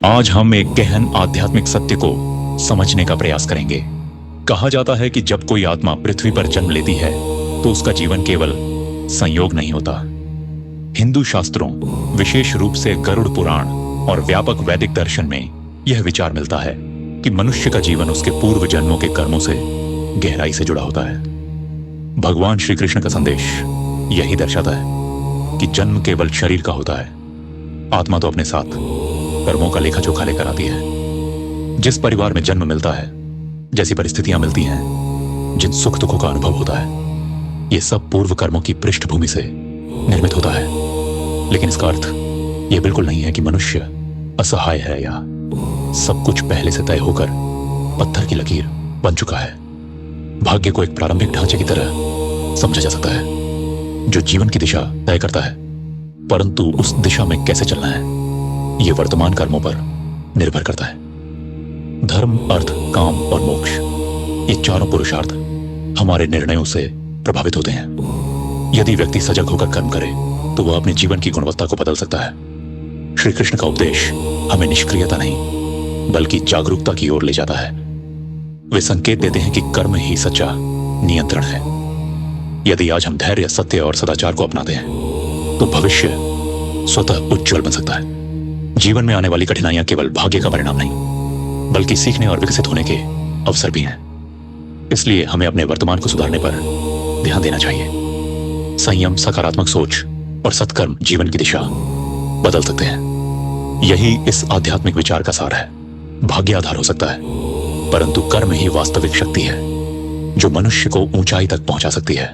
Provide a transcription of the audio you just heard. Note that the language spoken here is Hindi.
आज हम एक गहन आध्यात्मिक सत्य को समझने का प्रयास करेंगे। कहा जाता है कि जब कोई आत्मा पृथ्वी पर जन्म लेती है तो उसका जीवन केवल संयोग नहीं होता। हिंदू शास्त्रों, विशेष रूप से गरुड़ पुराण और व्यापक वैदिक दर्शन में यह विचार मिलता है कि मनुष्य का जीवन उसके पूर्व जन्मों के कर्मों से गहराई से जुड़ा होता है। भगवान श्री कृष्ण का संदेश यही दर्शाता है कि जन्म केवल शरीर का होता है, आत्मा तो अपने साथ कर्मों का लेखा जोखा लेकर आती है। जिस परिवार में जन्म मिलता है, जैसी परिस्थितियां मिलती हैं, जिन सुख दुखों का अनुभव होता है, यह सब पूर्व कर्मों की पृष्ठभूमि से निर्मित होता है। लेकिन इसका अर्थ यह बिल्कुल नहीं है कि मनुष्य असहाय है या सब कुछ पहले से तय होकर पत्थर की लकीर बन चुका है। भाग्य को एक प्रारंभिक ढांचे की तरह समझा जा सकता है जो जीवन की दिशा तय करता है, परंतु उस दिशा में कैसे चलना है यह वर्तमान कर्मों पर निर्भर करता है। धर्म, अर्थ, काम और मोक्ष, ये चारों पुरुषार्थ हमारे निर्णयों से प्रभावित होते हैं। यदि व्यक्ति सजग होकर कर्म करे तो वह अपने जीवन की गुणवत्ता को बदल सकता है। श्री कृष्ण का उपदेश हमें निष्क्रियता नहीं बल्कि जागरूकता की ओर ले जाता है। वे संकेत देते हैं कि कर्म ही सच्चा नियंत्रण है। यदि आज हम धैर्य, सत्य और सदाचार को अपनाते हैं तो भविष्य स्वतः उज्जवल बन सकता है। जीवन में आने वाली कठिनाइयां केवल भाग्य का परिणाम नहीं बल्कि सीखने और विकसित होने के अवसर भी हैं। इसलिए हमें अपने वर्तमान को सुधारने पर ध्यान देना चाहिए। संयम, सकारात्मक सोच और सत्कर्म जीवन की दिशा बदल सकते हैं। यही इस आध्यात्मिक विचार का सार है। भाग्य आधार हो सकता है, परंतु कर्म ही वास्तविक शक्ति है जो मनुष्य को ऊंचाई तक पहुंचा सकती है।